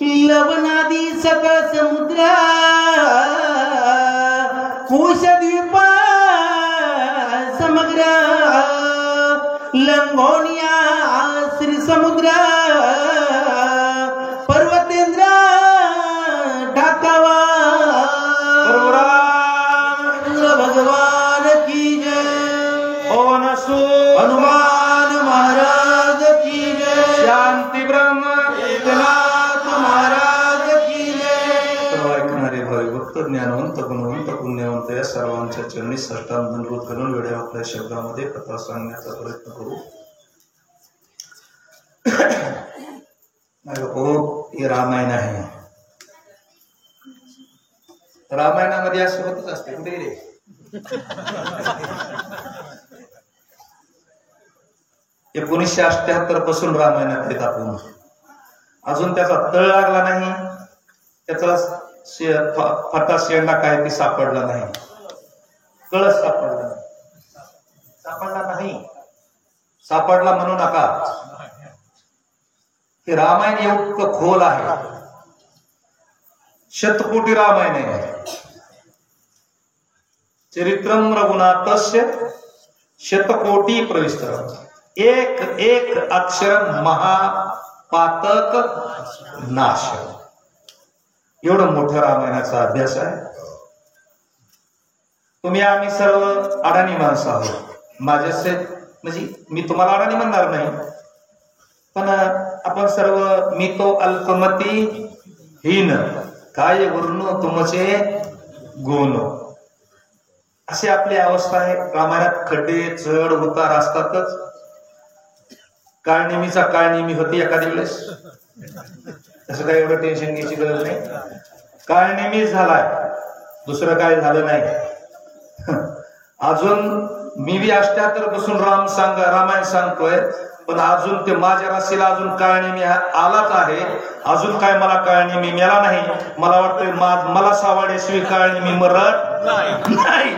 लवनादी सकळ समुद्रा कुशद्वीप समग्र लंगोनिया श्री समुद्र पर्वतेंद्र ढाकावा भगवान की जय। पवन सुत हनुमान महाराज की जय। शांती ब्रह्म एकनाथ महाराज की जय। सर्व ऐकणारे भक्त ज्ञानवंत गुणवंत पुण्यवंत या सर्वांच्या चरणी साष्टांग दंडवत घालून वेळेवर आपल्या शब्दामध्ये कथा सांगण्याचा प्रयत्न करू। हे रामायण आहे। रामायणामध्ये असं होतच असते कुठे रे। एकोणीसशे 1978 पासून रामायणात येत आपण अजून त्याचा तळ लागला नाही, त्याचा फटा शेंडा काय ती सापडला नाही, कळस सापडला नाही, सापडला म्हणू नका। हे रामायण एवढं खोल आहे, शतकोटी रामायण आहे। चरित्रम रघुनाथस्य शतकोटी प्रविष्टरम, एक एक अक्षर महापातक नाश, एवढं मोठ्या रामायणाचा अभ्यास आहे। तुम्ही आम्ही सर्व अडाणी माणसं आहोत, माझ्यासे म्हणजे मी तुम्हाला अडाणी म्हणणार नाही, पण आपण सर्व मी तो अल्पमती हीन काय वर्ण तुमचे गुण, अशी आपली अवस्था आहे। रामायणात खड्डे चढ उतार असतातच। काळनेमीचा काळनेमी होती एखाद्या वेळेस, तसं काही एवढं टेन्शन घ्यायची गरज नाही। काळनेमी झालाय, दुसरं काय झालं नाही। अजून मी बी 78 पासून रामायण सांगतोय, पण अजून ते माझ्या राशीला अजून काळनेमी आलाच आहे। अजून काय मला काळनेमी मिळाला नाही। मला वाटतंय मला सावाड्याशिवाय काळनेमी मरत नाही,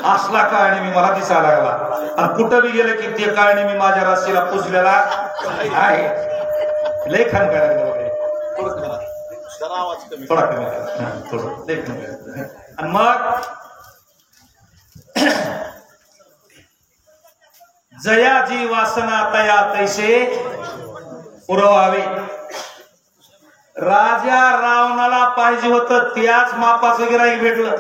असला काळनेमी मला दिसायला लागला। आणि कुठं बी गेलं की ते काळनेमी माझ्या राशीला पुजलेला आहे। लेखन करायला थोडा कमी करा, थोडं लेखन करायचं। आणि मग जयाजी वासना तया तैसे पुरवावे, राजा रावणाला पाहिजे होतं त्याच मापाचं गिराईक भेटलं।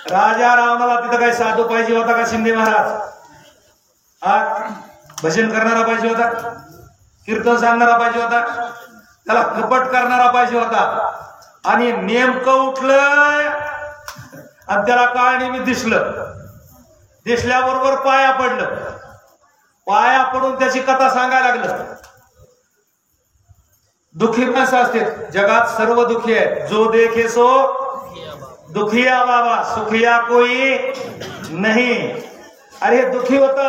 राजा रावणाला तिथं काही साधू पाहिजे होता का शिंदे महाराज? भजन करणारा पाहिजे होता, कीर्तन सांगणारा पाहिजे होता, त्याला कपट करणारा पाहिजे होता। आणि नेमकं उठलं आणि त्याला काळनेमी दिसलं, दिसल्याबरोबर पाया पडलं, पाया पडून त्याची कथा सांगायला लागलं। दुखी माणसं असते जगात, सर्व दुखी आहे। जो देखे सो दुखिया बाबा, सुखिया कोई नाही। अरे दुखी होत,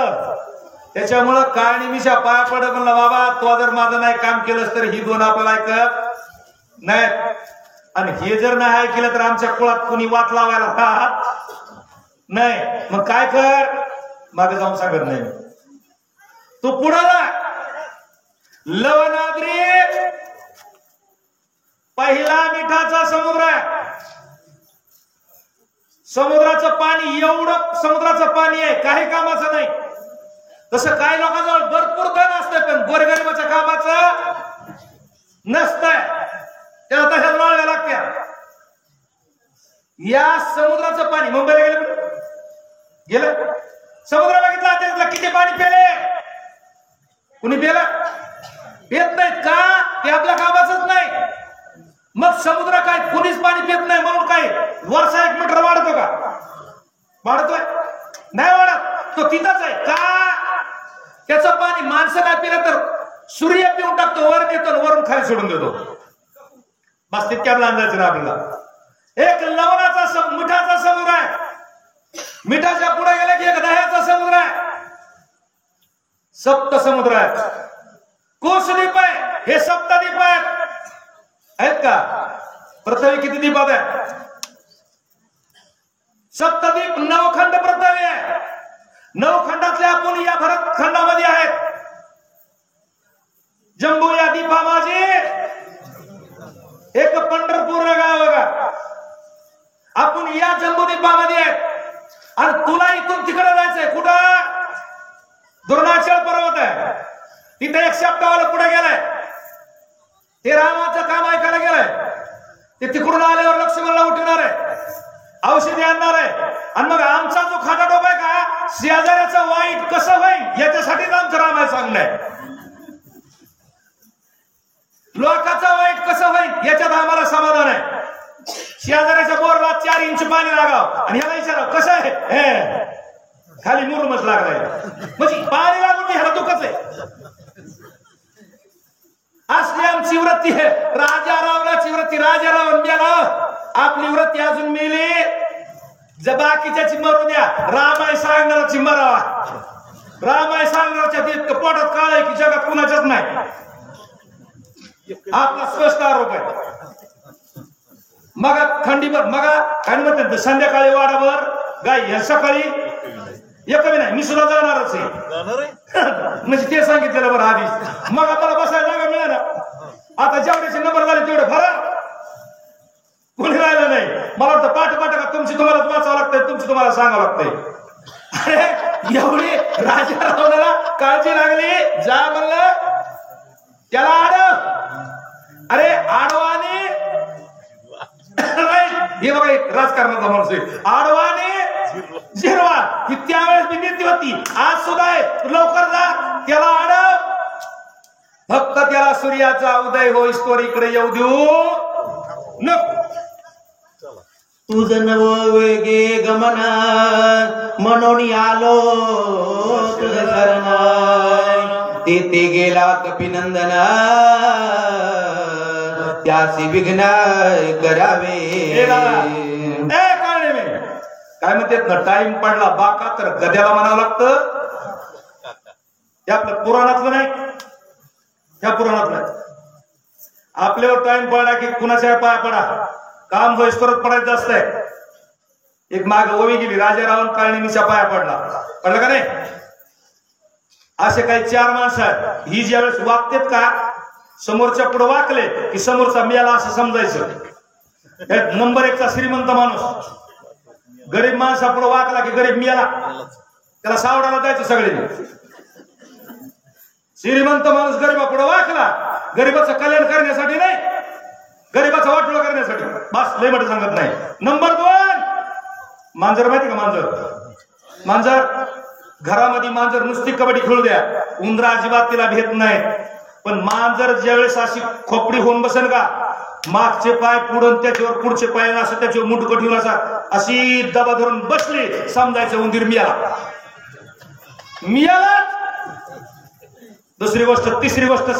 त्याच्यामुळं काळनेमीच्या पाया पड म्हणलं, बाबा तो जर माझं नाही काम केलंस तर ही दोन आपल्याला ऐकत नाही, आणि हे जर नाही केलं तर आमच्या कुळात कुणी वाट लावायला नाही। मग काय कर, मागे जाऊन सांगत नाही, तू पुढे जा। लवनाद्री पहिला मिठाचा समुद्र आहे। समुद्राचं पाणी एवढं समुद्राचं पाणी आहे, काही कामाचं नाही। तसं काही लोकांजवळ भरपूर धन असतं, पण गोरगरिबाच्या कामाचं नसतंय, त्याला तशाच वाळव्या लागत्या। या समुद्राचं पाणी मुंबईला गेलं समुद्र बघितला, त्यातलं किती पाणी पेले, कुणी पेलं? पेत नाहीत का? ते आपल्या कामाचंच नाही। मग समुद्र काय कुणीच पाणी पेत नाही म्हणून काय वर्षा 1 मीटर वाढतो का? वाढतोय? नाही वाढत, तो तिथंच आहे का? त्याचं पाणी माणसं काय पिलं तर सूर्य पिऊन टाकतो, वर देतो, वरून खाली सोडून देतो, बस तितक्या अंदाज आपल्याला। एक लवणाचा मिठाचा समुद्र आहे, मिठाच्या पुढे गेले की एक दह्याचा समुद्र आहे, सप्त समुद्र आहेत। कोसद्वीप आहे, हे सप्तद्वीप आहेत का? पृथ्वी किती द्वीपात आहे? सप्तद्वीप 9 खंड पृथ्वी आहे। 9 खंडातले आपण या भारत खंडामध्ये आहेत। जम्बू या द्वीपा माझे पंढरपूर गाव बघा. आपण या जम्बूद्वीपामध्ये आहेत आणि तुला इथून तिकडे जायचंय. कुठं? द्रोणाचल पर्वत आहे तिथे एक शब्दावाला पुढे गेलाय. ते रामाचं काम ऐकायला गेलाय. ते तिकडून आल्यावर लक्ष्मणला उठवणार आहे, औषधी आणणार आहे. आणि मग आमचा जो खाटा डोबा आहे का, शेजाऱ्याचं वाईट कसं होईल याच्यासाठीच आमचं रामायण सांगणं. लोकांचं वाईट कसं होईल याच्यात आम्हाला समाधान आहे. शेजाऱ्याच्या बोरला 4 इंच पाणी लागाव आणि ह्याला विचारावं कसं आहे, खाली मुरुमच लागलाय. म्हणजे पाणी लागून ह्याला दुखच आहे. असली आमची वृत्ती आहे. राजा रावणाची वृत्ती. राजा रावण गेला, आपली वृत्ती अजून मिली. बाकीच्याची मरू द्या, रामाय सांगणाराची मरावा. रामाय सांगणाराच्या इतकं पोटात काळ आहे की जगात कुणाच्याच नाही. आपला स्पष्ट आरोप आहे. मग थंडीभर मग काय म्हणतात संध्याकाळी वाडाभर गाय, सकाळी एकही नाही. मी सुद्धा जाणारच आहे म्हणजे ते सांगितलेलं बरं आधीच. मग आपल्याला बसायला जागा मिळाला. आता जेवढ्याचे नंबर झाले तेवढे भरा, कोणी राहिलं नाही. मला वाटतं पाठ का तुमची तुम्हाला वाचावं लागतंय, तुमची तुम्हाला सांगावं लागतंय. अरे एवढी राजा रावणाला काळजी लागली. जा म्हणलं त्याला आडव. अरे आडवाने हे बघा राजकारणाचा माणूस आहे. आडवाने जिरवा ही त्यावेळेस मी नीती होती, आज सुद्धा आहे. लवकर जा त्याला आडव. फक्त त्याला सूर्याचा उदय होईस तोर इकडे येऊ देऊ नको. तुझ नव वेगे गमन म्हणून आलो तुझ शरण. तेथे गेला कपिनंदन त्यासी विघ्न करावे. काय म्हणतात ना, टाइम पडला बाका तर गद्याला म्हणावं लागतं. हे आपलं पुराणातलं नाही, ह्या पुराणातलं. आपल्यावर टाइम पडला की कुणाच्या पाया पडा, काम होईस परत पडायचं असतंय. एक माग ओवी गेली, राजा रावण काळणीच्या पाया पडला का नाही. असे काही 4 माणसं आहेत. ही ज्यावेळेस वागतेत का समोरच्या पुढे वाकले की समोरचा मेला असं समजायचं. नंबर 1चा श्रीमंत माणूस गरीब माणसा पुढे वाकला की गरीब मेला, त्याला सावडाला जायचं सगळे. श्रीमंत माणूस गरीबा पुढे वाकला गरीबाचं कल्याण करण्यासाठी नाही, गरीबाचा वाटोळा करण्यासाठी. बस लय मोठं सांगत नाही. नंबर 2 मांजर. माहिती का मांजर? घरामध्ये मांजर नुसती कबड्डी खेळू द्या, उंदरा अजिबात तिला भेट नाही. पण मांजर ज्यावेळेस अशी खोपडी होऊन बसेल का, मागचे पाय पुढून त्याच्यावर पुढचे पाय असं त्याच्यावर मुंडकं ठेवून अशी दबा धरून बसली, समजायचं उंदीर मिळाला. दुसरी गोष्ट. तिसरी गोष्ट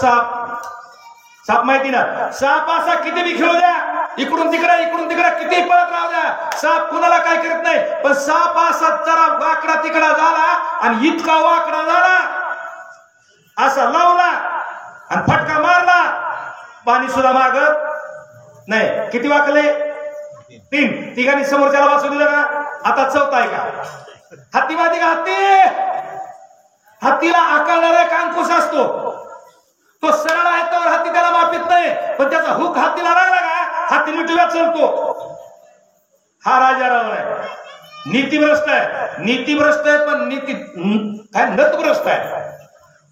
साप माहिती ना, साप असा किती बी खेळू द्या, इकडून तिकडे किती पळत राहू द्या, साप कुणाला काय करत नाही. पण साप असा जरा वाकडा तिकडा झाला आणि इतका वाकडा झाला असा लावला आणि फटका मारला, पाणी सुद्धा मागत नाही. किती वाकले? 3. तिघांनी समोरच्याला वाचू दिलं का. आता 4था आहे का. हत्ती माहिती का? हत्तीला आकारणारा एक अंकुश असतो, तो सरळ आहे तर हत्ती त्याला माफीत नाही. पण त्याचा हुक हत्तीला लागला का हत्ती मिठीला चलतो. हा राजा रावण आहे. नीतीभ्रष्ट आहे पण नीती काय नतभ्रष्ट आहे.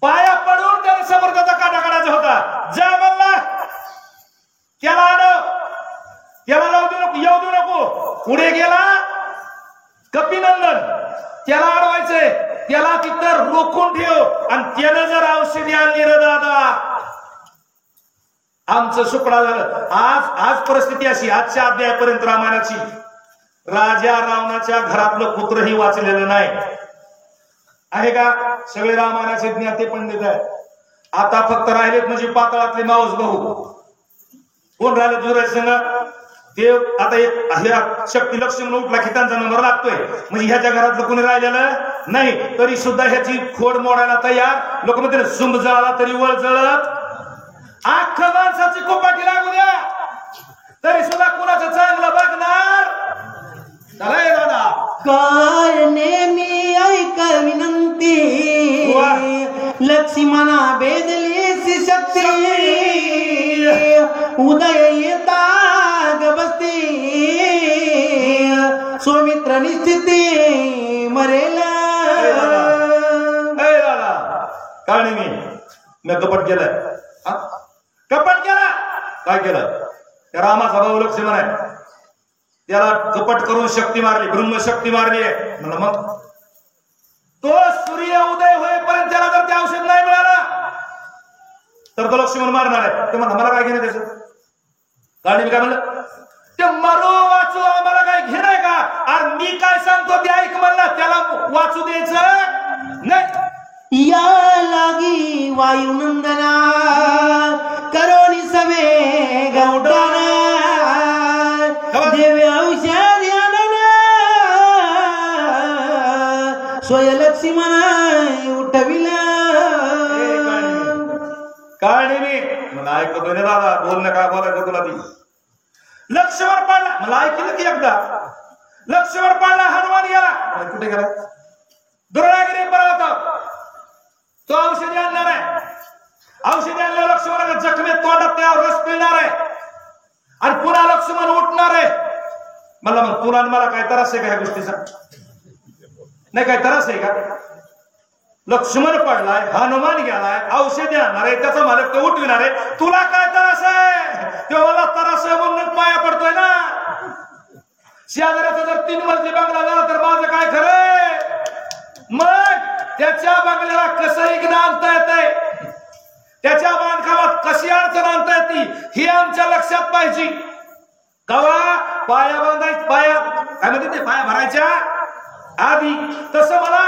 पाया पडून त्याने समर्थाचा काटा काढायचा होता. जा म्हणला त्याला आडव, त्याला येऊ देऊ नको. पुढे गेला कपिनंदन, त्याला अडवायचंय, त्याला तिथं रोखून ठेव. आणि त्यानं जर औषधी आणली रे दादा, आमचं सुकडा झालं. आज परिस्थिती अशी, आजच्या अध्यायापर्यंत रामायणाची, राजा रावणाच्या घरातलं कुत्रही वाचलेलं नाही आहे का. सगळे रामायणाचे ज्ञाते पंडित आहे. आता फक्त राहिलेत म्हणजे पातळातले मावस भाऊ. कोण राहिले दुसऱ्या संघ ते. आता एक शक्ती लक्ष्मण उठला की त्यांचा नंबर लागतोय, म्हणजे ह्याच्या घरातलं कोणी राहिलेलं नाही. तरी सुद्धा ह्याची खोड मोडायला तयार. लोक म्हणते सुंब जळाला तरी वळ जळत. अख्खा माणसाची कोपाटी लागू द्या तरी सुद्धा कुणाचं चांगलं बघणार. चला दादा काय नेहमी ऐक विनंती, लक्ष्मणा बेदली शक्ती. उदय येता निश्चिते मरेला. काळणी मी कपट केलंय. कपट केला. काय केलं? त्या रामाचा भाऊ लक्ष्मण आहे, त्याला कपट करून शक्ती मारली, ब्रह्मशक्ती मारली आहे. म्हणलं मग तो सूर्य उदय होईपर्यंत त्याला जर ते औषध नाही मिळालं तर तो लक्ष्मण मारणार आहे. ते म्हणलं मला काय घेणं त्याचं? कारण मी काय म्हणलं, ते मरो वाचू आम्हाला काय घेणं आहे का? अरे मी काय सांगतो ते ऐक म्हणलं, त्याला वाचू द्यायचं नाही. या लागी वायुनंदना करोनी सवे गौडाना देवे औषध स्वय लक्ष्मण उठविला. काळणी मी मला ऐकतो ना दादा, बोलणं काय बोलायचं तुला ती. लक्ष्मण पाडला, मला ऐकलं की एकदा. लक्ष्मण पाडला, हनुमान गेला. कुठे गेला? दुर्गागिरी पर्वत. तो औषधी आणणार आहे. औषधी आणल्यावर लक्ष्मणाच्या जखमेत तोंडात त्या रस पिळणार आहे आणि पुन्हा लक्ष्मण उठणार आहे. मला मग तुला मला काय त्रास आहे का ह्या गोष्टीचा? नाही काय त्रास आहे का? लक्ष्मण पडलाय, हनुमान गेलाय, औषधी आणणार आहे, त्याचा मालक तो उठविणार आहे. तुला काय त्रास आहे? तेव्हा मला त्रास आहे म्हणून पाया पडतोय ना. शेजाऱ्याचा जर 3 मजली बंगला झाला तर माझं काय खरंय? मग त्याच्या बंगल्याला कसं इकडं आणता येतंय, त्याच्या बांधकामात कशी अडचण आणता येते हे आमच्या लक्षात पाहिजे. कवा पाया बांधायचं, पाया काय म्हणते ते, पाया भरायच्या आधी. तसं मला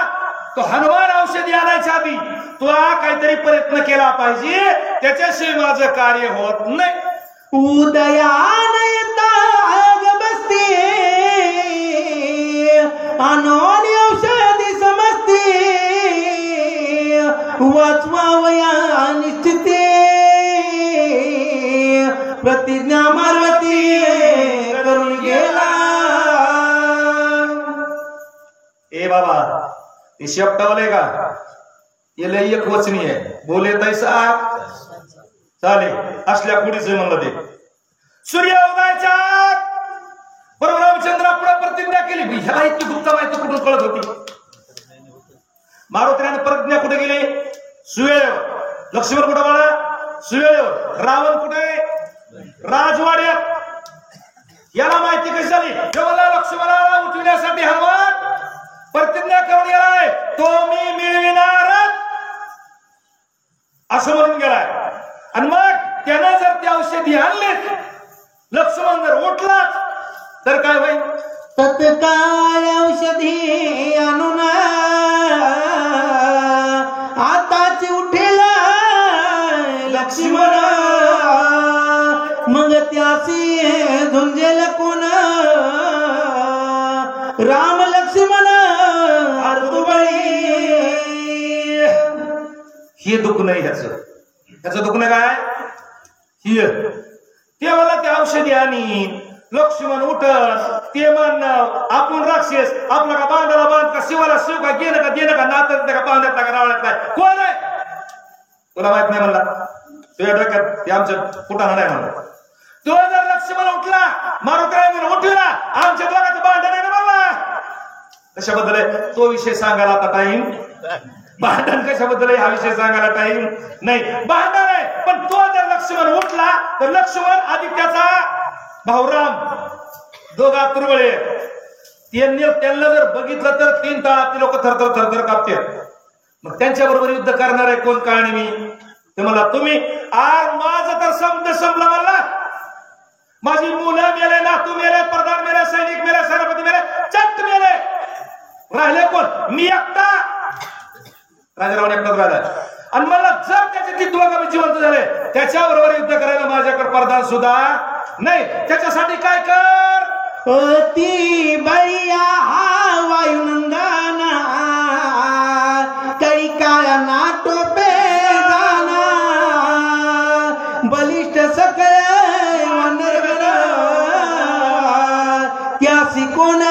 तो हनुमान औषधी आणायच्या आधी तुला काहीतरी प्रयत्न केला पाहिजे, त्याच्याशिवाय माझं कार्य होत नाही. उदयानयता बसते अनोनी औषधी समजते वाचवावया निश्चिते प्रतिज्ञा मार्वती करून गेला. ए बाबा ते शेपटावले का? ये लय एक वचनी आहे, बोले तैसा चाले. असल्या कुडीच म्हणलं ते. सूर्य उदयाच्या बरोबर रामचंद्र पुढे प्रतिज्ञा केली. ह्याला इतकी गुप्त माहिती कुठून कळत होती? मारुतीने प्रतिज्ञा कुठे गेली? सुवेळेवर. लक्ष्मण कुठे बाळा? सुवेळेवर. रावण कुठे? राजवाड्यात. याला माहिती कशी झाली? जेव्हा लक्ष्मणाला उठविण्यासाठी हनुमान प्रतिज्ञा करून गेलाय, तो मी मिळविणारच असं म्हणून गेलाय. आणि मग त्यानं जर ते औषधी आणले, लक्ष्मण जर उठलाच तर काय होईल? तत्काळ औषधी आणून आताच उठेला लक्ष्मण. मग त्यासी झुंजेल कोण राम लक्ष्मण अर्धुबळी. हे दुःख नाही ह्याचं दुःख नाही काय? हे ते मला ते औषधी आणि लक्ष्मण उठल, ते म्हणणं आपण राक्षस, आपला का बांधाला बांध का, शिवाला शिव का, गेलं का देणं का, नात्यात का, पाहुण्यातला का, रावळ्यातला कोण आहे तुला माहित नाही म्हणला. तुझ्या डोक्यात ते आमच्या कुठाना नाही म्हणला. तो जर लक्ष्मण उठला, मारुतीने उठला, आमच्या दोघांचं भांडण आहे ना म्हणला. कशाबद्दल आहे तो विषय सांगायला आता टाइम? भांडण कशाबद्दल आहे हा विषय सांगायला टाइम नाही. भांडण आहे, पण तो जर लक्ष्मण उठला तर लक्ष्मण आदित्याचा भाऊ राम दोघा तुरबळे. त्यांना जर बघितलं तर 3 ताळातले लोक थरथर थरथर कापते. मग त्यांच्या बरोबर युद्ध करणार आहे कोण? काळणी मी. ते मला तुम्ही आज माझं तर संपलं म्हणला. माझी मुलं मेले, नातू मेले, प्रधान मेले, सैनिक मेले, सेनापती मेले, चट्ट मेले. राहिले कोण? मी एकटा. राजारावण एकटाच राहिला. आणि मला जर त्याचे 3 दोघं जिवंत झाले, त्याच्याबरोबर युद्ध करायला माझ्याकडे प्रधान सुद्धा नाही. त्याच्यासाठी काय कर? ती बळीया हा वायुनंदना काही काळा नाटोपे जाना बलिष्ठ सकळ वनरगण त्यासी कोण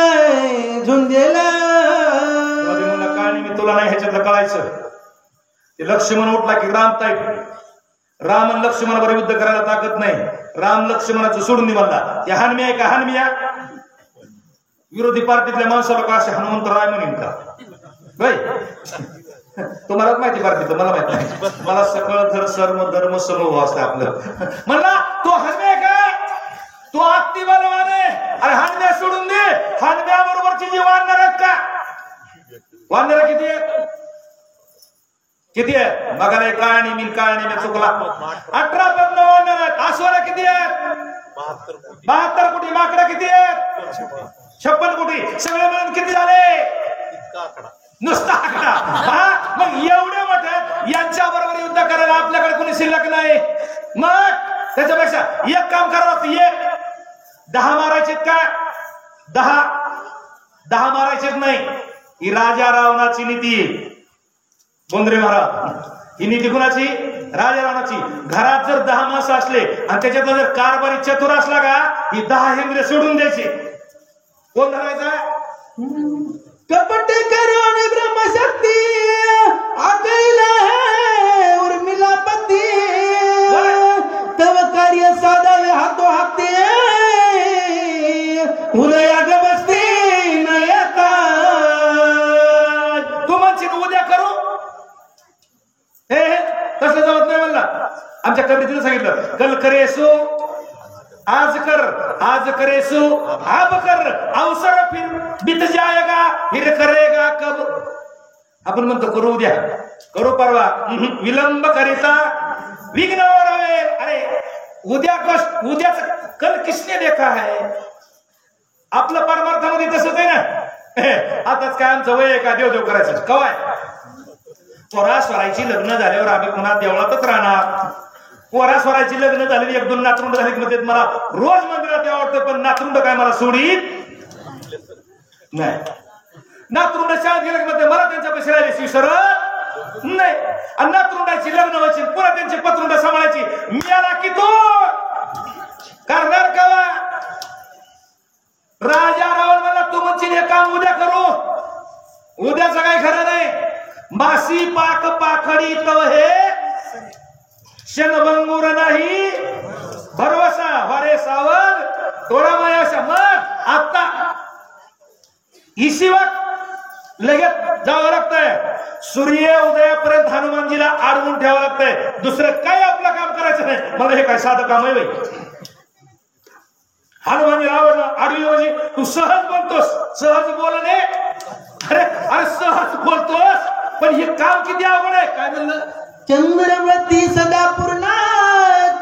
झुंजेला. काळणी मी तुला नाही ह्याच्यातलं कळायचं. ते लक्ष्मण उठला की राम ताईट. राम आणि लक्ष्मणावर युद्ध करायला ताकद नाही. राम लक्ष्मणाचं सोडून दे म्हणला. ते हानमी आहे का? हानमिया विरोधी पार्टीतल्या माणसाला का असे हनुमंतराय म्हणेन का होय? तुम्हालाच माहिती पार्टीचं, मला माहित नाही. मला सकळ धर्म समूह असतं आपलं. म्हणला तो हनम्या काय, तो अति बलवान आहे. अरे हनम्या सोडून दे, हनम्या बरोबरची जी वानर आहेत का, वानर किती आहेत? किती आहेत? बघायला काय आणि मी काय आणि मी चुकला. 18 पद्म वानर आहेत. अस्वल किती आहेत? 72 कोटी. माकडा किती आहेत? 56 कोटी. सगळे मिळून किती झाले? नुसता आकडा. हा, मग एवढे मोठे यांच्या बरोबर युद्ध करायला आपल्याकडे कोणी शिल्लक नाही. मग त्याच्यापेक्षा एक काम करावं, एक 10 मारायचे का? 10 मारायचेच नाही. ही राजा रावणाची नीती. बोंद्रे महाराज, ही नीती कुणाची? राजा रावणाची. घरात जर 10 माणसं असले आणि त्याच्यातला जर कारभारी चतुर असला का, ही 10 हेंद्रे सोडून द्यायचे. कोण धरायचा? कपट करून ब्रह्मशक्ती आगैला है उर्मिला पती, तव कार्य साधावे हातो हाते उदया ग बसती न येता. तू म्हणशील उद्या करू, हे तसं जमत नाही. म्हणला आमच्या कमिटीनं सांगितलं, कल करेसो आज कर, आज करेसो अब कर, अवसर फिर बीत जाएगा, फिर करेगा कब. आपण म्हणतो करू उद्या, करू परवा, विलंब करिता विघ्न होईल. अरे उद्याच कल किसने देखा है? आपलं परमार्थामध्ये तसंच आहे ना. आताच काय आमचं वय आहे का देव करायचं? कवाय पोरा स्वरायची लग्न झाल्यावर आम्ही पुन्हा देवळातच राहणार. पोरा स्वरायची लग्न झालेली 1-2 नातरुंड झाली की मध्ये मला रोज मंदिरात यावं वाटतं, पण नातरुंड काय मला सोडीत नाही. नातरुंड शाळेत गेल्या की मध्ये मला त्यांच्या पैसे राहिल्याशी विसरत नाही. आणि नातरुंडाची लग्न व्हायची, पुन्हा त्यांची पत्रुंड सांभाळायची. मिळाला की तो करणार कवा? राजा रावण मला तू म्हणशील हे काम उद्या करू, उद्याचं काय खरं नाही. मासी पाक पाखडी तव हे क्षणभंगूर नाही भरवसा वारे सावध तोडामायाशा. मग आता इशिवत लगेच जावं लागतंय. सूर्य उदयापर्यंत हनुमानजीला अडवून ठेवावं लागतंय. दुसरं काय आपलं काम करायचं नाही. मला हे काय साधं काम आहे? हनुमानजी रावण आडवी म्हणजे तू सहज बोलतोस, सहज बोलणे. अरे सहज बोलतोस, पण हे काम किती अवघड आहे. काय म्हणलं? चंद्रवती सदा पूर्णा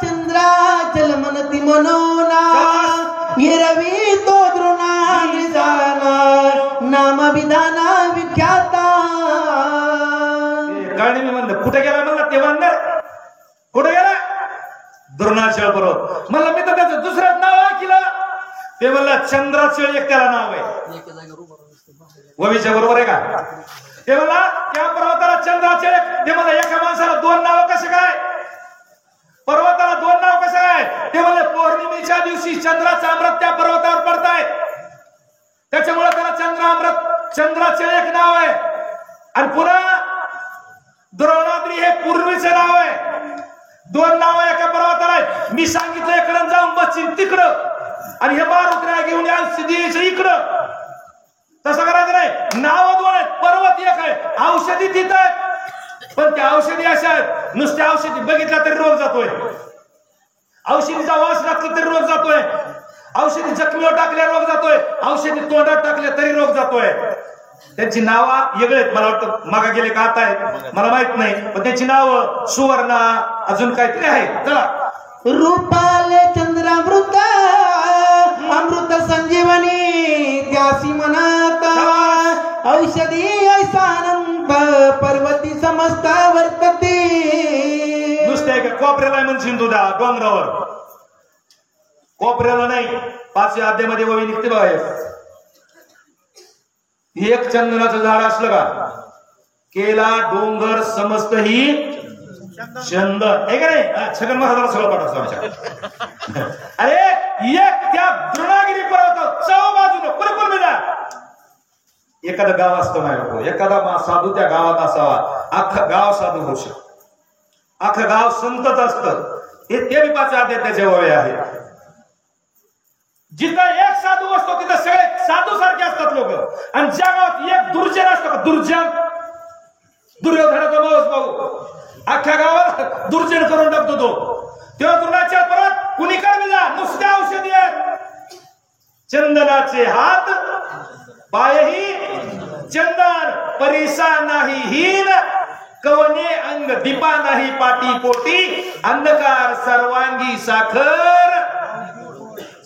चंद्राचल मनती मनोना, हिरवी तो द्रोणा निजाना नाम विधाना विख्याता. गाणी मी म्हणलं कुठे गेला म्हणला ते म्हणणार कुठे गेला? द्रोणाचल बरोबर म्हणलं. मी तर त्याचं दुसरंच नाव ऐकलं. ते म्हणलं चंद्राचल एक त्याला नाव आहे. ववीच्या बरोबर आहे का? ते म्हणला त्या पर्वताला चंद्राचल. ते म्हणलं एका माणसाला 2 नाव कसे काय? पर्वताला 2 नाव कसं काय? ते म्हणले पौर्णिमेच्या दिवशी चंद्राचं अमृत त्या पर्वतावर पडताय, त्याच्यामुळे त्याला चंद्राचल एक नाव आहे. आणि पुन्हा द्रोणाद्री हे पूर्वीचं नाव आहे. 2 नाव एका पर्वताला आहेत. मी सांगितलं इकडं जाऊन बसशील तिकडं, आणि हे मारुत्र्या घेऊन या इकडं. तसं करायचं नाही. नाव 2 आहेत, पर्वत एक आहे. औषधी तिथं आहेत, पण त्या औषधी अशा आहेत नुसत्या औषधी बघितल्या तरी रोग जातोय. औषधीचा वास लागला तरी रोग जातोय. औषधी जखमीवर टाकल्या रोग जातोय. औषधी तोंडात टाकल्या तरी रोग जातोय. त्यांची नावं वेगळे आहेत. मला वाटतं मागा गेले का आता आहेत मला माहित नाही, पण त्यांची नावं सुवर्णा अजून काहीतरी आहे. चला. रूपाले चंद्रामृत अमृत संजीवनी त्यासी मनात, औषधी ऐसा अनंत पर्वती समस्त वर्तते. नुसते कोपऱ्याला म्हणशील तुझ्या डोंगरावर, कोपऱ्याला नाही. 5व्या अध्यायामध्ये ववी निघते बघा. एक चंदनाचं झाड असलं का केला डोंगर समस्त ही चंदन आहे का नाही? छगन महाराजांना सगळं पाठवतो. अरे एक त्या द्रोणागिरी पर्वत 4 बाजूने कुलकुल मिळा. एखादं गाव असतं माझ्या, एखादा साधू त्या गावात असावा. अख्खं गाव साधू होऊ शकत, अख्खं गाव संतच असतं. हे 5 अध्याय त्याचे वय आहे. जिथं एक साधू असतो तिथं सगळे साधू सारखे असतात लोक, आणि ज्या गावात एक दुर्जन असतो का दुर्जन, दुर्योधनाचा मावस भाऊ अख्ख्या गावात दुर्जन करून टाकतो तो, तेव्हा द्रोणाचार्य परत कुणीकडे जा, नुसत्या औषधी आहेत, चंदनाचे हात पायही चंदन, परिसा नाही हीन, कवने अंग दीपा नाही पाटी पोटी, अंधकार सर्वांगी साखर,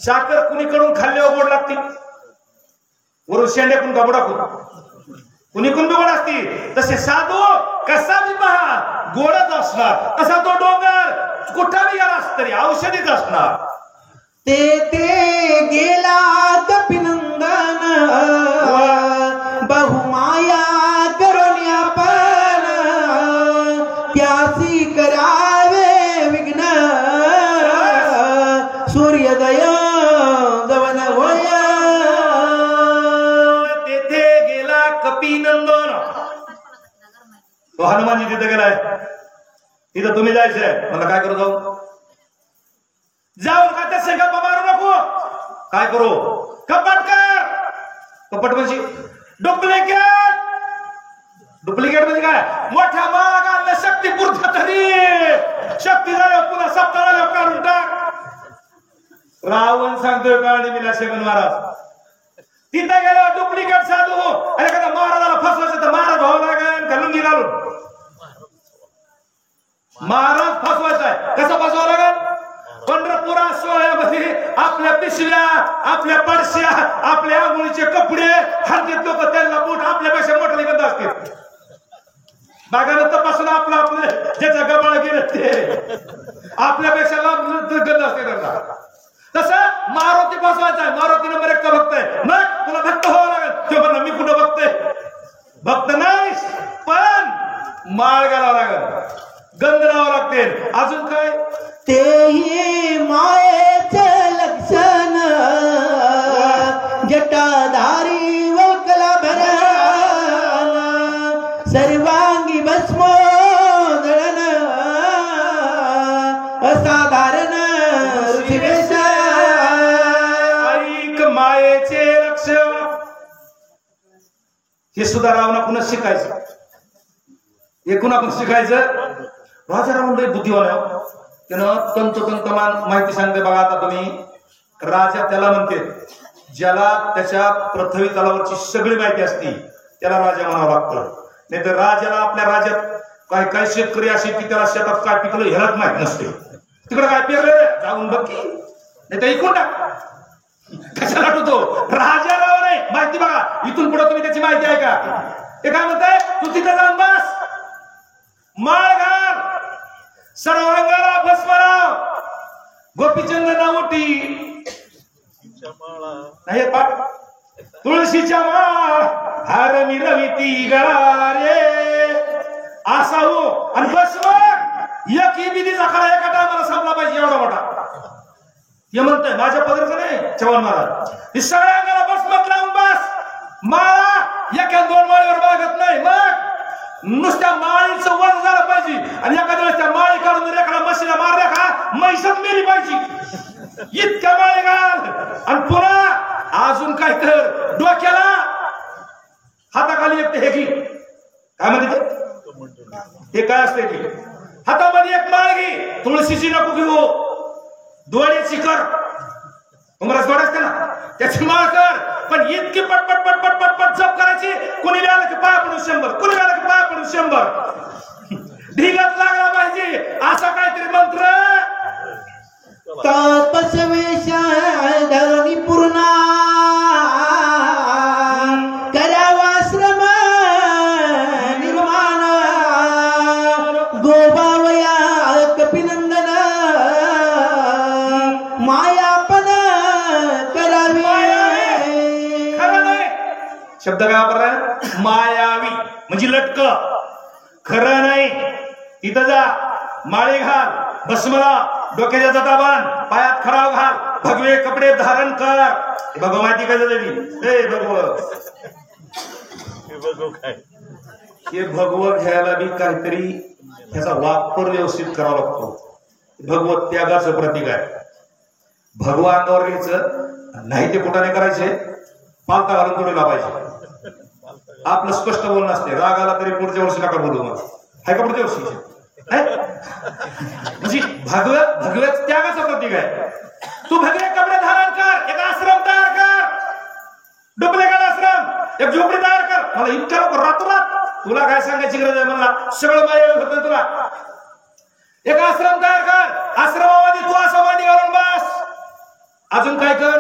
साखर कुणीकडून खाल्ल्यावर गोड लागतील, वरून शेंड्याकडून गबडा कुणीकडून बी गोड असतील, तसे साधू कसा बी पहा गोडच असणार, तसा तो डोंगर कुठं बी गेलास तरी औषधीच असणार. ते गेला कपिनंदन बहुमाया करून आपण, त्यासी करावे विघ्न सूर्योदय जवन होय. तेथे गेला कपिनंदन, तो हनुमानजी तिथे गेलाय, तिथं तुम्ही जायचंय, मला काय करू जाऊन का त्या संकल्प मारू नको, काय करू कपट कर, कपट म्हणजे डुप्लिकेट, डुप्लिकेट म्हणजे काय, मोठ्या महागाला शक्ती पुरता तरी शक्ती झाल्यावर पुन्हा सप्ताहाला काढून टाक. रावण सांगतोय काळणी मिला शेगन महाराज, तिथं गेल्यावर डुप्लिकेट साधू आणि एखादा महाराजाला फसवायचं तर महाराज व्हावं लागेल का लुंगी घालून, महाराज फसवायचा आहे, कसं फसवावं लागेल, पंढरपुरा सोहळ्यामध्ये आपल्या पिशव्या, आपल्या पडश्या, आपल्या आंघोळीचे कपडे हरतीत लोक, त्यांना बूट आपल्यापेक्षा मोठे गंध असतील, बागाला तपासून आपलं आपलं ज्याचा गबाळ गेलं ते आपल्यापेक्षा गंध असते त्यांना. तसं मारुती फसवायचा आहे, मारुती नंबर 1 भक्त आहे, मग तुला भक्त व्हावं लागेल, ते म्हणलं मी कुठं बघतोय, भक्त नाही पण माळ घालावं लागेल, गंध लावावं लागते. अजून काय, तेही मायेचे लक्षण जटाधारी वकला भरण, सर्वांगी भस्मोदळन असाधारण ऋषिवेश. ऐक मायेचे लक्षण, हे सुद्धा रावणाकडून शिकायचं, हे कुणाकडून शिकायचं, राजा रावण लय बुद्धिवान आहे, त्यानं तंतोतंतमान माहिती सांगते बघा. आता तुम्ही राजा त्याला म्हणते ज्याला त्याच्या पृथ्वी तलावरची सगळी माहिती असती त्याला राजा म्हणावं लागतं, नाही तर राजाला आपल्या राज्यात काय काय शेतकरी असे की त्याला शेतात काय पिकलं ह्यालाच माहित नसते, तिकडे काय पेरलं जाऊन बघ की, नाही तर ऐकून टाक, कशाला आठवतो, राजाला नाही माहिती बघा, इथून पुढे तुम्ही त्याची माहिती आहे का, ते काय म्हणताय, तू तिथे जाऊन बस, माळ घाल, सर्वांगाला भस्मराव, गोपीचंद नावटी नाही पाठ, तुळशीच्या माळ हार मिरविती गळा रे, असा हो, आणि भस्म एक विधीचा खरा एका टायमाला संपला पाहिजे एवढा मोठा. हे म्हणतोय माझ्या पदरचं नाही चव्हाण महाराज, ही सगळ्या अंगाला भस्मत लावून बस, माळा एका 2 माळीवर बागत नाही, मग नुसत्या माळीचं वजन झालं पाहिजे, आणि एखाद्या वेळेस त्या माळी काढून रेखा मशीला मारल्या का म्हैसच मेली पाहिजे, इतक्या माळी घाल, आणि पुन्हा अजून काय कर, डोक्याला हाताखाली एक हे घे, काय म्हणते ते काय असते की, हातामध्ये एक माळ घे, तुळशीची नको घेऊ, दोड्याची कर, तुम्हाला जोड असते ना त्याची माळ कर, पण इतकी पटपट पटपट पटपट जप करायची, कोणी आलं की पाया पडून 100, कोणी आलं की पाया पडून 100, ढिगात लागला पाहिजे असा काहीतरी मंत्र. तपस्वेशा धरणी पूर्णा करावाश्रम निर्माण, गोबावया कपिनंदन मायापन करावी. खरं नाही, शब्द काय वापरलाय, मायावी म्हणजे लटक, खरं नाही, तिथं जा, माळे घाल, भस्मला, डोक्याच्या जटा बांध, पायात खराव घाल, भगवे कपडे धारण कर, भगव माहिती काय झाली, हे भगवत घ्यायला बी काहीतरी ह्याचा वापर व्यवस्थित करावा लागतो. भगवत त्यागाचं प्रतीक आहे, भगवा अंगावर घ्यायचं, नाही ते कुठाने करायचे, पालता घालून जोडीला पाहिजे. आपलं स्पष्ट बोलणं असते. राग आला तरी पुढच्या वर्षी नका बोलू मला. आहे का पुढच्या वर्षी? म्हणजे भगवत त्यागाचं प्रतीक आहे. तू भगवे कपडे धारण कर, एक आश्रम तयार कर, डुप्लिकेट आश्रम, एक झोपडी तयार कर. मला इतक्या लोक रातोरात, तुला काय सांगायची गरज आहे, मला सगळं माहिती होतं तुला. एक आश्रम तयार कर, आश्रमामध्ये तू असं मांडी घालून बस. अजून काय कर?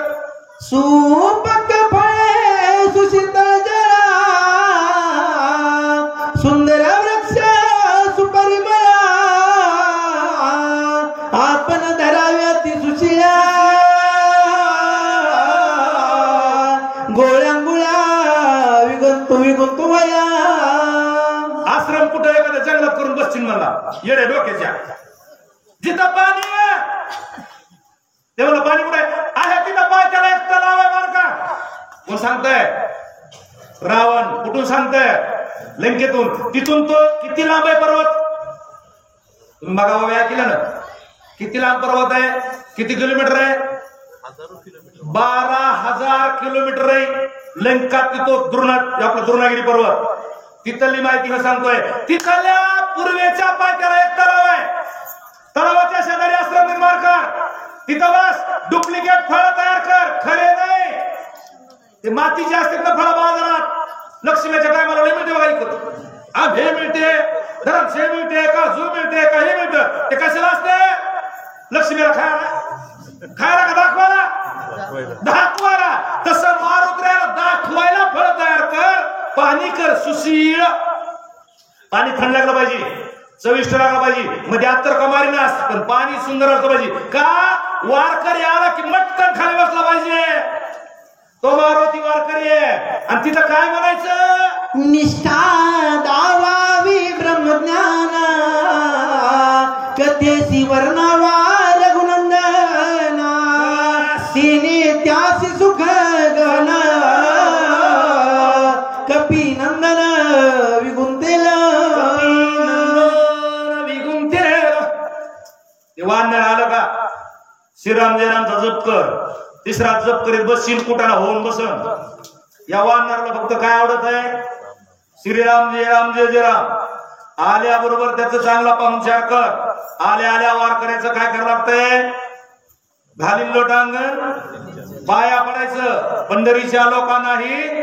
सुपक फळे सुशीतल जळा, सुंदर वृक्ष सुपरिमळा, आपण धराव्या ती सुशिळा, गोळ्यांगुळ्या विगंतू वया. आश्रम कुठं एखाद्या जंगलात करून बसतील मला येडे डोक्याच्या. जिथं पाणी तेव्हा पाणी कुठे आहे तिथं पाय, त्याला एक तलाव आहे बरं का. कोण सांगतंय? रावण. कुठून सांगतंय? लंकेतून. तिथून तो किती लांब आहे पर्वत? तुम्ही बघा व्या केला ना, किती लांब पर्वत आहे, किती किलोमीटर आहे? 12,000 किलोमीटर आहे लंका. तिथं आपला द्रोणागिरी पर्वत. तिथली माहिती मी सांगतोय. तिथल्या पूर्वेच्या पायथ्याला एक तलाव आहे. तलावाच्या शेजारी आश्रम निर्माण कर. तिथं बस, डुप्लिकेट फळं तयार कर, खरे नाही ते मातीचे असतात ना फळं बाजारात. लक्ष्मीच्या टायमाला मिळते बघा, ऐकत आंबे मिळते, द्राक्षे मिळते, काजू मिळते, काही मिळतं. ते कशाला असते? लक्ष्मीला खायला का दाखवायला? तसं मारुद्र्याला दाखवायला फळ तयार कर, पाणी कर सुशीळ. पाणी थंड लागलं पाहिजे, चविष्ट लागलं पाहिजे, मध्ये अत्तर कमारी नास, पण पाणी सुंदर असलं पाहिजे. का? वारकरी आला की मटकन खाली बसला पाहिजे. तो मारुती वारकरी आहे. आणि तिथं काय म्हणायचं? निष्ठा दावावी ब्रह्मज्ञान, कथेसी वर्णावा रघुनंदना, तिने त्यासी सुख गहन, कपी नंदन विगुंतेल. ते वाढण्याला आलं का? श्रीराम जयरामचा जप कर. तिसरा जप करीत बसशील, कुठाना होऊन बसन. या वाढणाऱ्याला फक्त काय आवडत आहे? श्रीराम जय राम जय जय राम. आल्याबरोबर त्याचं चांगला पाहुणचार कर. आल्या वारकऱ्याचं काय करावं लागतंय? घालील लोटांगण, पाया पडायचं. पंढरीच्या लोकांनाही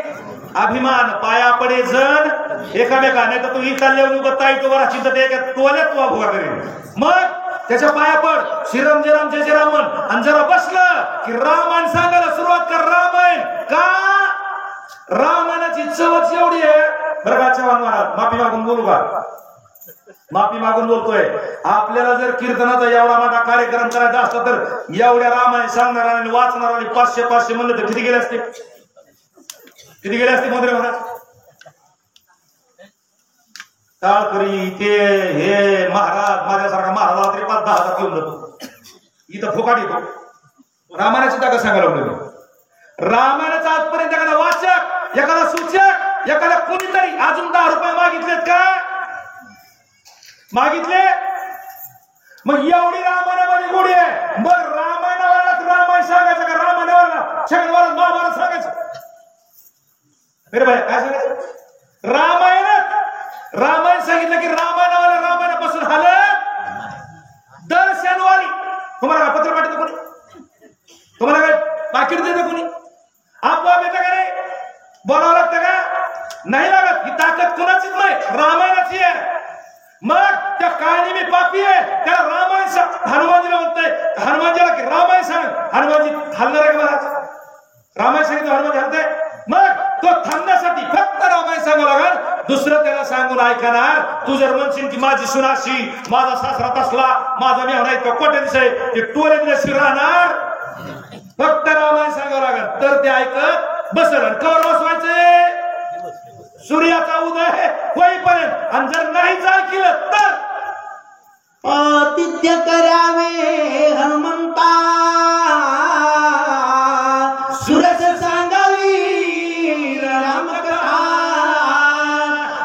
अभिमान, पाया पडे जण एकामेका. नाही तर तू ही चालले ताई बरा चिंता तोल्यात तू अभुगा करेल. मग त्याच्या पाया पड, श्रीराम जय राम जय जय राम. आणि जरा बसलं की रामायण सांगायला सुरुवात कर. रामायण का? रामायणाची चवच एवढी आहे बरं का. चव्हाण महाराज, माफी मागून बोलू का? माफी मागून बोलतोय. आपल्याला जर कीर्तनाचा एवढा मोठा कार्यक्रम करायचा असता तर एवढ्या रामायण सांगणार आणि वाचणार आणि 500 म्हणलं तर किती गेले असते? किती गेले असते मोदरे महाराज? टाळकरी ते हे महाराज, माझ्यासारखा महाराज तरी 5-10 घेऊन जातो. इथं फुकाट येतो. रामायणाची जागा सांगायला लागलो. रामायणाचा आजपर्यंत एखादा वाचक, एखादा सूचक, एखादा कोणीतरी अजून 10 रुपये मागितलेत का? मागितले? मग एवढी रामायणामध्ये गोडी आहे. मग रामायणावरच रामायण सांगायचं का? रामायणावर छगनवार महाभारत सांगायचं? अरे भाई काय सांगायचं? रामायण सांगितलं की रामायणावाला रामायणापासून हालत. दर शनिवारी तुम्हाला काय पत्र पाठवतं कोणी? तुम्हाला काय पाकिट देतं कोणी? आपोआप येतं का? नाही बोलावं लागतं का? नाही लागत. ही ताकद कोणाचीच नाही, रामायणाची आहे. मग त्या काळणी मी पापी आहे, त्याला रामायण सांग. हनुमानजीला म्हणतंय, हनुमानजीला की रामायण सांग. हनुमानजी हलणार आहे का महाराज? रामायण सांगितलं हनुमानजी हलतंय. मग तो थांबण्यासाठी फक्त रामायण सांगावं लागल. दुसरं त्याला सांगून ऐकणार. तू जर म्हणशील की माझी सुनाशी, माझा सासरा तसला, माझा मेहना इतका कोट्या दिसाय, ते टोले दिवशी राहणार. फक्त रामायण सांगावं लागल तर ते ऐकत बसल. कवर बसवायचे? सूर्याचा उदय होईपर्यंत. आणि जर नाहीच ऐकलं तर आतिथ्य करावे हनुमंता, सुरस सांगावी रामकथा,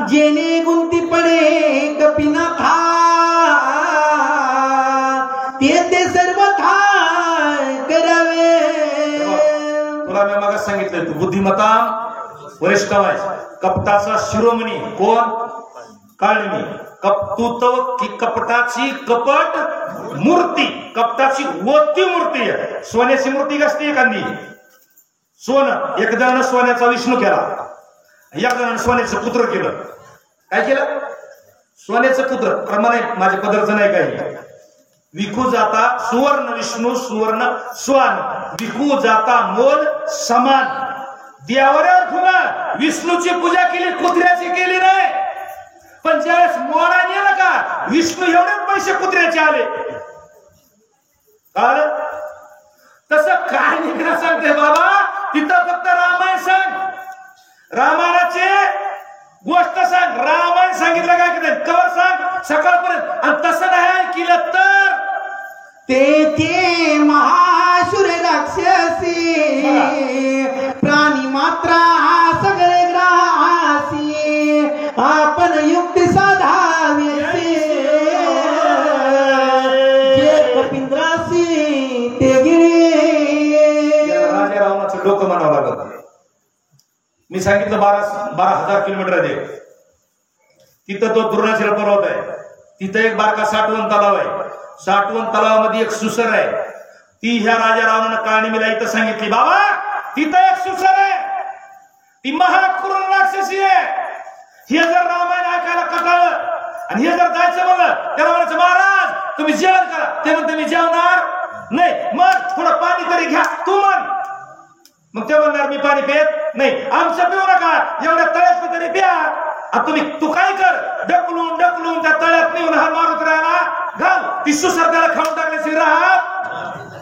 जेणे गुंती पडे कपिनाथा, ते सर्व था करावे. तू बुद्धिमत्ता वरिष्ठ कपटाचा शिरोमणी कोण काळणी कपतुत्व की कपटाची कपट मूर्ती कपटाची वोती मूर्ती आहे सोन्याची मूर्ती असते एखादी सोनं एक जणांना सोन्याचा विष्णू केला एक जणांना सोन्याचं पुत्र केलं काय केलं सोन्याचं पुत्र प्रमाणे माझ्या पदरचं नाही काही विकू जाता सुवर्ण विष्णू सुवर्ण स्वान विकू जाता मोल समान देवावर खुला विष्णूची पूजा केली कुत्र्याची केली नाही पण ज्यावेळेस मोडा नेला का विष्णू एवढेच पैसे कुत्र्याचे आले तसं काय निघणं सांगते बाबा तिथं फक्त रामायण सांग रामायणाचे गोष्ट सांग रामायण सांगितलं काय की कवर सांग सकाळपर्यंत आणि तसं नाही केलं तर ते महाशूर राक्षसी प्राणी मात्रा सगळे ग्रासी आपण युक्ती साधावी जे कपिंद्रासी ते गिरी राजा रावणाचं डोकं म्हणावं लागत मी सांगितलं 12,000 किलोमीटर आहे तिथं तो द्रोणाचल पर्वत आहे तिथं एक बारका साठवण तलाव आहे साठवण तलावामध्ये एक सुसर आहे ती ह्या राजा रावणानं काळनिमीला इथं सांगितली बाबा तिथं एक सुसर आहे ती महाक्रूर राक्षसी आहे हे जर रामायण ऐकायला कटाळलं आणि हे जर जायचं म्हणलं त्याला म्हणायचं महाराज तुम्ही जेवण करा ते म्हणते मी जेवणार नाही मग थोडं पाणी तरी घ्या तू म्हण मग ते म्हणणार मी पाणी पित नाही आमचं पिऊ नका एवढ्या तळ्यात तरी प्या तू काय कर ढकलून ढकलून त्या तळ्यात नेऊन हार मारून राहायला घाल ती सुसर त्याला खाऊन टाकल्याची राहत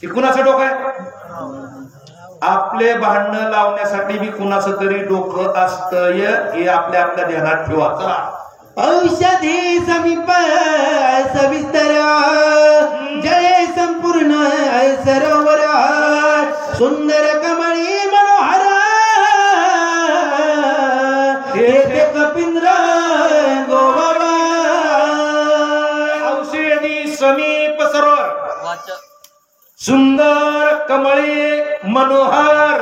हे कुणाचं डोकं आहे आपले भांडणं लावण्यासाठी बी कुणाचं तरी डोकं असतंय हे आपल्या आपल्या ध्यानात ठेवा चला औषधी समीप सविस्तर जय संपूर्ण सरोवर सुंदर कमळी मनोहर कपिंद्र गोबाबा औषधी समीप सरोवर सुंदर कमळी मनोहर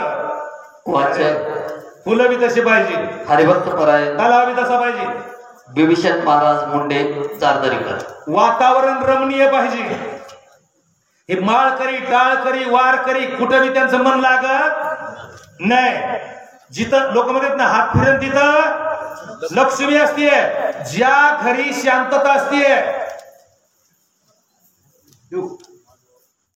फुलं बी तशी पाहिजे हरिभक्त पराय तलाव बी तसा पाहिजे बिभीषण महाराज मुंडे चारदरीकर वातावरण रमणीय पाहिजे हे माळकरी टाळकरी वारकरी कुठं बी त्यांचं मन लागत नाही जिथं लोक म्हणतात ना हात फिरन तिथं लक्ष्मी असते ज्या घरी शांतता असते